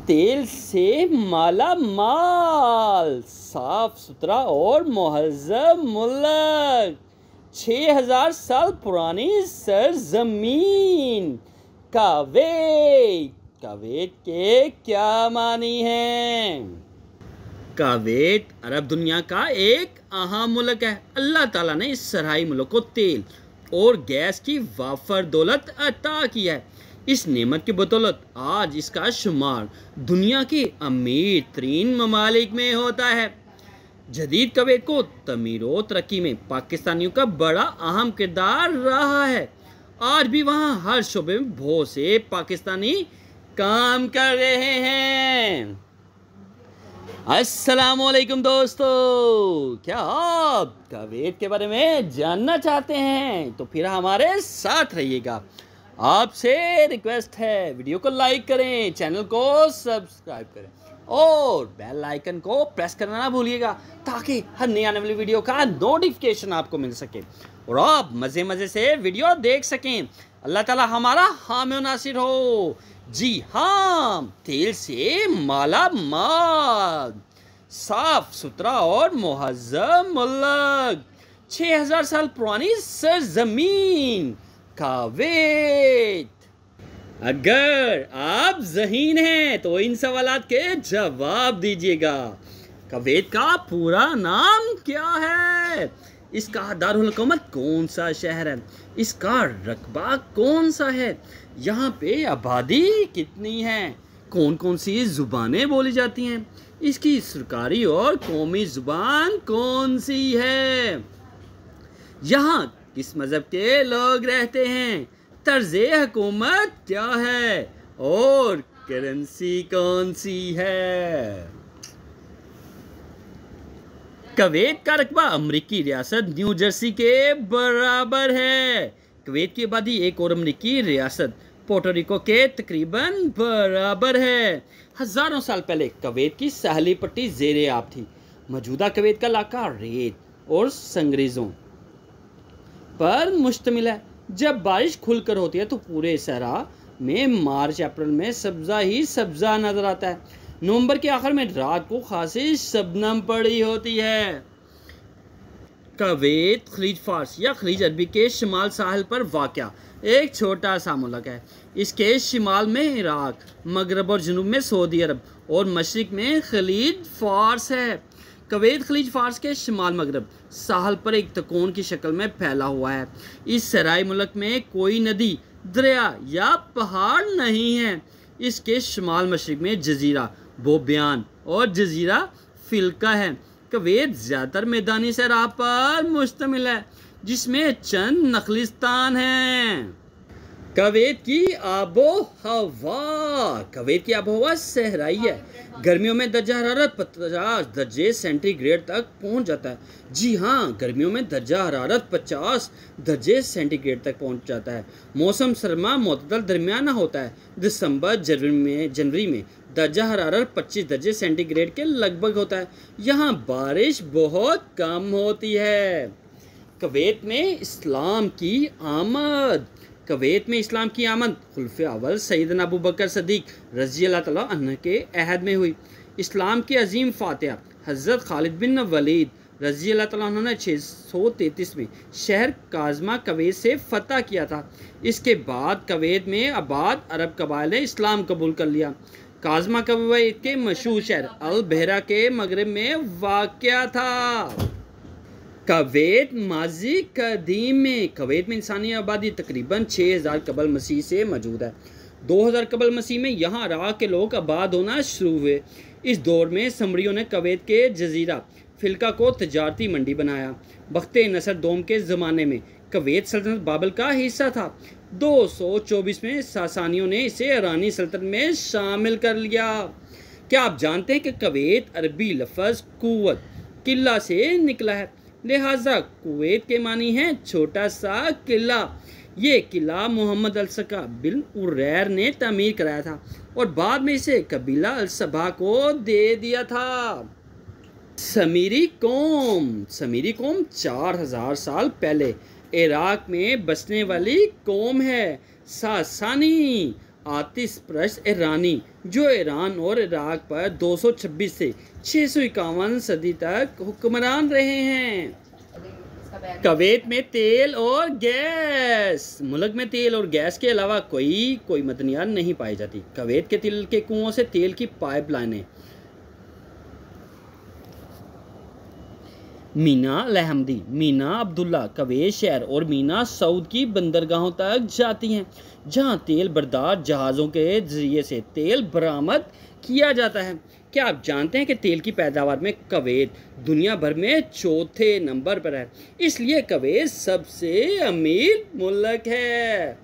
तेल से माला माल, साफ सुथरा और मुहज़्ज़ब मुल्क, 6000 साल पुरानी सरजमीन कुवैत। कुवैत के क्या मानी हैं? कुवैत अरब दुनिया का एक अहम मुल्क है। अल्लाह ताला ने इस सरहाई मुल्क को तेल और गैस की वाफर दौलत अता की है। इस नेमत की बदौलत आज इसका शुमार दुनिया के अमीर तरीन ममालिक में होता है। जदीद कुवैत को तमीर व तरक्की में पाकिस्तानियों का बड़ा अहम किरदार रहा है। आज भी वहाँ हर शोबे में बहुत से पाकिस्तानी काम कर रहे हैं। अस्सलाम वालेकुम दोस्तों, क्या आप कुवैत के बारे में जानना चाहते हैं? तो फिर हमारे साथ रहिएगा। आपसे रिक्वेस्ट है, वीडियो को लाइक करें, चैनल को सब्सक्राइब करें और बेल आइकन को प्रेस करना ना भूलिएगा, ताकि हर नई आने वाली वीडियो का नोटिफिकेशन आपको मिल सके और आप मज़े मज़े से वीडियो देख सकें। अल्लाह ताला हमारा हामी और नासिर हो। जी हाँ, तेल से माला माल, साफ सुथरा और मुहज़्ज़ब मुल्क, 6000 साल पुरानी सरजमीन कुवैत। अगर आप ज़हीन हैं तो इन सवालात के जवाब दीजिएगा। कुवैत का पूरा नाम क्या है? इसका दारुल हुकूमत कौन सा शहर है? इसका रकबा कौन सा है? यहाँ पे आबादी कितनी है? कौन कौन सी ज़ुबानें बोली जाती हैं? इसकी सरकारी और कौमी ज़ुबान कौन सी है? यहाँ किस मज़हब के लोग रहते हैं? तर्ज़े हुकूमत क्या है और करेंसी कौन सी है? कुवैत का रकबा अमरीकी रियासत न्यू जर्सी के बराबर है। कुवैत की आबादी एक और अमरीकी रियासत पोर्टोरिको के तकरीबन बराबर है। हज़ारों साल पहले कुवैत की साहली पट्टी ज़ेरे आब थी। मौजूदा कुवैत का इलाका रेत और संगरेज़ों पर मुश्तमिल है। जब बारिश खुलकर होती है तो पूरे सहरा में मार्च अप्रैल में सब्ज़ा ही सब्ज़ा नजर आता है। नवंबर के आखिर में रात को खासी शबनम पड़ी होती है। कुवैत खलीज फारस या खलीज अरबी के शिमाल साहिल पर वाक़या एक छोटा सा मुल्क है। इसके शिमाल में इराक, मगरब और जनूब में सऊदी अरब और मशरिक में खलीज फारस है। कुवैत खलीज फारस के शिमाल मगरब साहल पर एक तकोन की शक्ल में फैला हुआ है। इस सराय मुल्क में कोई नदी, दरिया या पहाड़ नहीं है। इसके शिमाल मशरिक में जजीरा बोबियान और जजीरा फिल्का है। कुवैत ज़्यादातर मैदानी सहरा पर मुश्तमिल है, जिसमें चंद नखलिस्तान हैं। कुवैत की आबो हवा। कुवैत की आबो हवा सहराई है। गर्मियों में दर्जा हरारत 50 दर्जे सेंटीग्रेड तक पहुंच जाता है। जी हाँ, गर्मियों में दर्जा हरारत 50 दर्जे सेंटीग्रेड तक पहुंच जाता है। मौसम सरमा मुतदल दरमियाना होता है। दिसंबर जनवरी में दर्जा हरारत 25 दर्जे सेंटीग्रेड के लगभग होता है। यहाँ बारिश बहुत कम होती है। कुवैत में इस्लाम की आमद। कुवैत में इस्लाम की आमद खुलफ़े अव्वल सैयदना अबू बकर सदीक रज़ी अल्लाह तआला अन्हु के अहद में हुई। इस्लाम के अजीम फातिहा हज़रत खालिद बिन वलीद रज़ी अल्लाह तआला अन्हु ने 633 में शहर काज़मा कुवैत से फ़तह किया था। इसके बाद कुवैत में आबाद अरब कबाइल ने इस्लाम कबूल कर लिया। काज़मा कुवैत के मशहूर शहर अल बहरा के मगरब में वाक़या था। कुवैत माजी कदीम में कुवैत में इंसानी आबादी तकरीबन 6000 कबल मसीह से मौजूद है। 2000 कबल मसीह में यहाँ इराक के लोग आबाद होना शुरू हुए। इस दौर में समरियों ने कुवैत के जजीरा फिल्का को तजारती मंडी बनाया। बख्ते नसर दोम के ज़माने में कुवैत सल्तनत बाबल का हिस्सा था। 224 में सासानियों ने इसे ईरानी सल्तनत में शामिल कर लिया। क्या आप जानते हैं कि कुवैत अरबी लफ्ज़ कुव्वत किला से निकला है? लिहाजा कुवैत के मानी है छोटा सा किला। ये किला मोहम्मद अल-सका बिन उरैर ने तामीर कराया था और बाद में इसे कबीला अल-सबा को दे दिया था। समीरी कौम 4000 साल पहले इराक में बसने वाली कौम है। सासानी आतिश ईरानी, जो ईरान और इराक पर 226 से 651 सदी तक हुक्मरान रहे हैं। कवैत में तेल और गैस। मुल्क में तेल और गैस के अलावा कोई मदनियात नहीं पाई जाती। कवैत के तेल के कुओं से तेल की पाइपलाइनें मीना अल-अहमदी, मीना अब्दुल्ला, कवैत शहर और मीना सऊद की बंदरगाहों तक जाती हैं, जहां तेल बरदार जहाज़ों के जरिए से तेल बरामद किया जाता है। क्या आप जानते हैं कि तेल की पैदावार में कवैत दुनिया भर में चौथे नंबर पर है, इसलिए कवैत सबसे अमीर मुल्क है।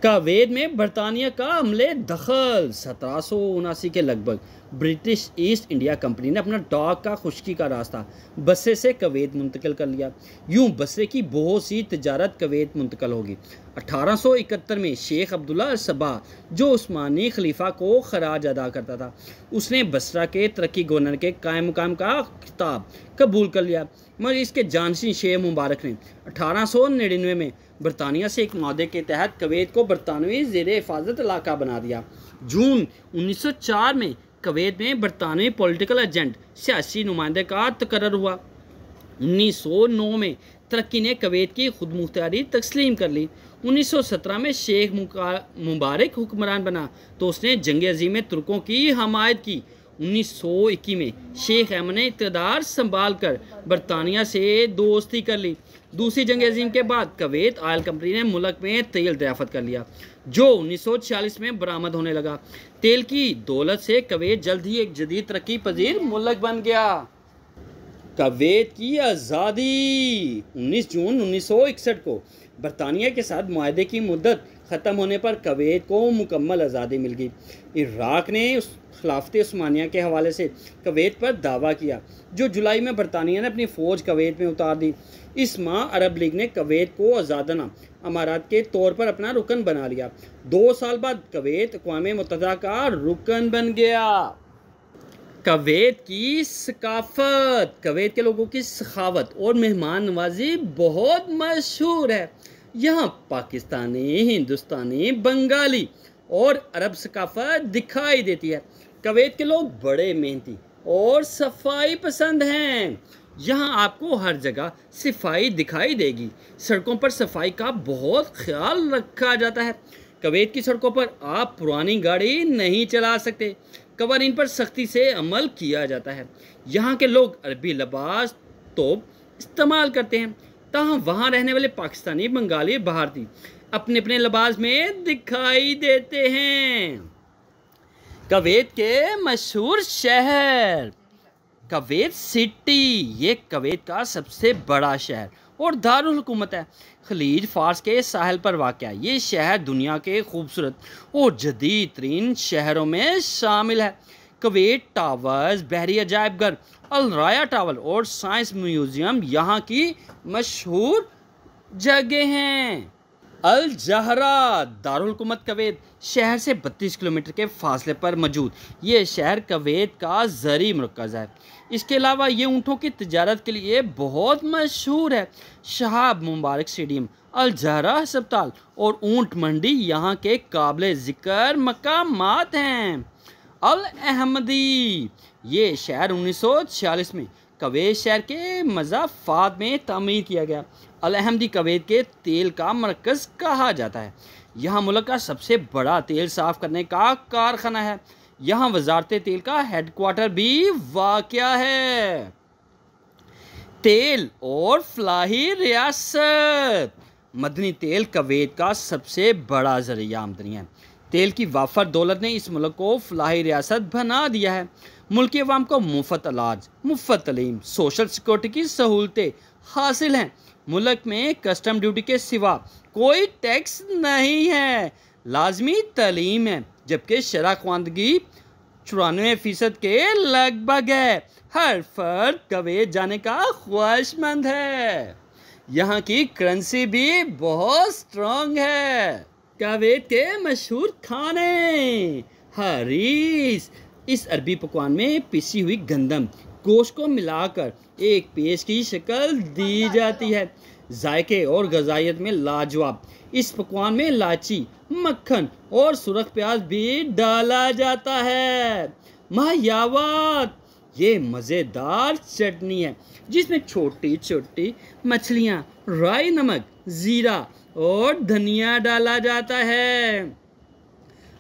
कवैत में बरतानिया का अमले दखल। 1779 के लगभग ब्रिटिश ईस्ट इंडिया कंपनी ने अपना डॉक का खुश्की का रास्ता बसरे से कवैत मुंतकिल कर लिया। यूं बसरे की बहुत सी तिजारत कवैत मुंतकिल होगी। 1871 में शेख अब्दुल्ला सबा, जो उस्मानी खलीफा को खराज अदा करता था, उसने बसरा के तरक्की गवर्नर के कायम मुकाम का खिताब कबूल कर लिया, मगर इसके जानशीन शेख मुबारक ने 1899 में बरतानिया से एक माहदे के तहत कवैत को बरतानवी ज़ेर हिफाजत इलाका बना दिया। जून 1904 में कवैत में बरतानवी पॉलिटिकल एजेंट सियासी नुमाइंदे का तकर्रर हुआ। 1909 में तरक्की ने कवैत की खुद मुख्तारी तस्लीम कर ली। 1917 में शेख मुबारक हुक्मरान बना तो उसने जंग अजीम में तुर्कों की हमायत की। 1921 में शेख अहमद ने इक़्तिदार संभाल कर बरतानिया से दोस्ती कर ली। दूसरी जंग अजीम के बाद कवैत ऑयल कंपनी ने मुल्क में तेल दरियाफ़त कर लिया, जो 1946 में बरामद होने लगा। तेल की दौलत से कवैत जल्द ही एक जदीद तरक्की पजीर मुल्क बन गया। कवैत की आज़ादी। 19 जून 1961 को बरतानिया के साथ मुआहदे की मुद्दत ख़त्म होने पर कवैत को मुकम्मल आज़ादी मिल गई। इराक़ ने खिलाफत उस्मानिया के हवाले से कवैत पर दावा किया, जो जुलाई में बरतानिया ने अपनी फ़ौज कवैत में उतार दी। इस माह अरब लीग ने कवैत को आज़ादना अमारात के तौर पर अपना रुकन बना लिया। 2 साल बाद कवैत अक़वाम मुत्तहिदा का रुकन बन गया। कवैत की सकाफ़त। कवैत के लोगों की सखावत और मेहमान नवाजी बहुत मशहूर है। यहाँ पाकिस्तानी, हिंदुस्तानी, बंगाली और अरब सकाफ़त दिखाई देती है। कवैत के लोग बड़े मेहनती और सफाई पसंद हैं। यहाँ आपको हर जगह सफाई दिखाई देगी। सड़कों पर सफाई का बहुत ख्याल रखा जाता है। कवैत की सड़कों पर आप पुरानी गाड़ी नहीं चला सकते। कवानीन पर सख्ती से अमल किया जाता है। यहाँ के लोग अरबी लिबास तो इस्तेमाल करते हैं, ताहम वहाँ रहने वाले पाकिस्तानी, बंगाली, भारतीय अपने अपने लिबास में दिखाई देते हैं। कवैत के मशहूर शहर। कवैत सिटी, ये कवैत का सबसे बड़ा शहर और दारुल हुकूमत है। खलीज फार्स के साहिल पर वाक़या ये शहर दुनिया के खूबसूरत और जदीद तरीन शहरों में शामिल है। कवैत टावर्स, बहरी अजायबघर, अल राया टावर और साइंस म्यूज़ियम यहाँ की मशहूर जगह हैं। अल जहरा, दारुल हुकूमत कवैत शहर से 32 किलोमीटर के फासले पर मौजूद ये शहर कवैत का ज़री मरकज़ है। इसके अलावा ये ऊँटों की तिजारत के लिए बहुत मशहूर है। शहाब मुबारक स्टेडियम, अल जहरा अस्पताल और ऊँट मंडी यहाँ के काबिल ज़िक्र मकामात हैं। अल अहमदी, ये शहर 1946 में कवैत शहर के मज़ाफ़ात में तामीर किया गया। अल अहमदी कवैत के तेल का मरकज़ कहा जाता है। यहाँ मुल्क का सबसे बड़ा तेल साफ़ करने का कारखाना है। यहाँ वजारत तेल का हेडक्वार्टर भी वाक़या है। तेल और फलाही रियासत। मदनी तेल कवैत का सबसे बड़ा ज़रिया आमदनी है। तेल की वाफर दौलत ने इस मुल्क को फलाही रियासत बना दिया है। मुल्क के अवाम को मुफ्त इलाज, मुफ्त तलीम, सोशल सिक्योरिटी की सहूलतें हासिल हैं। मुल्क में कस्टम ड्यूटी के सिवा कोई टैक्स नहीं है। लाजमी तलीम है, जबकि शरह ख्वानदगी 94% के लगभग है। हर फर्द कवैत जाने का ख्वाहिशमंद है। यहाँ की करेंसी भी बहुत स्ट्रॉन्ग है। कवैत के मशहूर खाने। हरीस, इस अरबी पकवान में पिसी हुई गंदम गोश्त को मिलाकर एक पेस्ट की शक्ल दी जाती है। जायके और गजाइत में लाजवाब। इस पकवान में इलायची, मक्खन और सुरख प्याज भी डाला जाता है। मायावत, ये मज़ेदार चटनी है जिसमें छोटी छोटी मछलियाँ, राई, नमक, जीरा और धनिया डाला जाता है।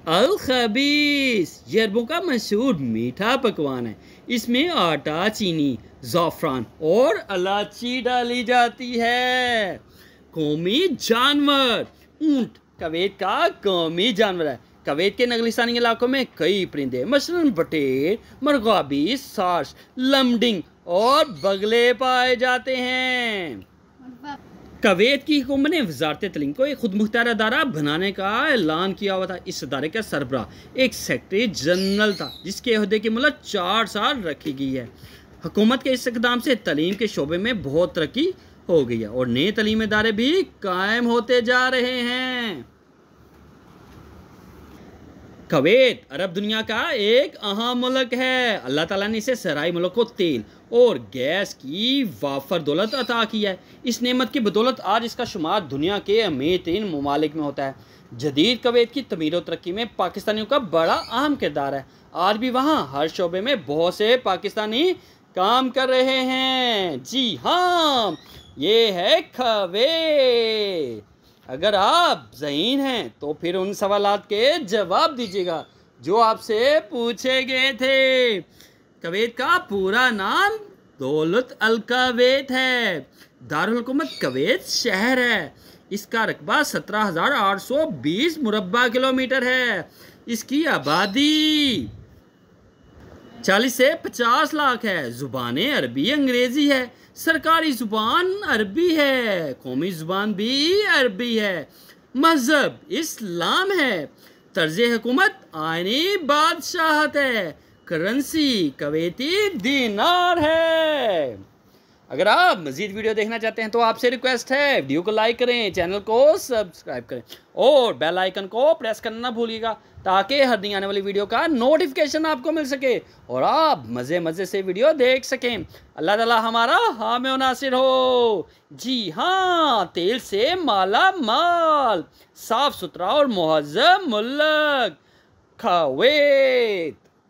अल खबीस, ये अरबों का मशहूर मीठा पकवान है। इसमें आटा, चीनी, ज़ाफ़रान और इलायची डाली जाती है। कौमी जानवर, ऊंट कुवैत का कौमी जानवर है। कुवैत के नगलिस्तानी इलाकों में कई परिंदे मसलन बटेर, मरगाबी, सार्स, लमडिंग और बगले पाए जाते हैं। कुवैत की हुकूमत ने वजारत तलीम को एक खुद मुख्तार अदारा बनाने का ऐलान किया हुआ था। इस अदारे का सरबराह एक सेक्रेटरी जनरल था जिसके अहदे की मुद्दत 4 साल रखी गई है। हुकूमत के इस इक़दाम से तलीम के शोबे में बहुत तरक्की हो गई है और नए तलीमी इदारे भी कायम होते जा रहे हैं। कुवैत अरब दुनिया का एक अहम मुल्क है। अल्लाह ताला ने इसे सराय मुल्क को तेल और गैस की वाफर दौलत अता की है। इस नेमत की बदौलत आज इसका शुमार दुनिया के अमीर तरीन ममालिक में होता है। जदीद कुवैत की तमीर और तरक्की में पाकिस्तानियों का बड़ा अहम किरदार है। आज भी वहाँ हर शोबे में बहुत से पाकिस्तानी काम कर रहे हैं। जी हाँ, ये है कुवैत। अगर आप ज़हीन हैं तो फिर उन सवालात के जवाब दीजिएगा जो आपसे पूछे गए थे। कुवैत का पूरा नाम दौलत अल कुवैत है। दारुल हुकूमत कुवैत शहर है। इसका रकबा 17,820 मुरब्बा किलोमीटर है। इसकी आबादी 40 से 50 लाख है। ज़ुबानें अरबी अंग्रेज़ी है। सरकारी ज़ुबान अरबी है। कौमी ज़ुबान भी अरबी है। मज़हब इस्लाम है। तर्ज़ हुकूमत आइनी बादशाहत है। करेंसी कुवैती दीनार है। अगर आप मज़ीद वीडियो देखना चाहते हैं तो आपसे रिक्वेस्ट है वीडियो को लाइक करें, चैनल को सब्सक्राइब करें और बेल आइकन को प्रेस करना ना भूलिएगा ताकि हर दिन आने वाली वीडियो का नोटिफिकेशन आपको मिल सके और आप मज़े मज़े से वीडियो देख सकें। अल्लाह ताला हमारा हामी और नासिर हो। जी हाँ, तेल से माला माल, साफ़ सुथरा और मुहज़्ज़म मुल्क कुवैत।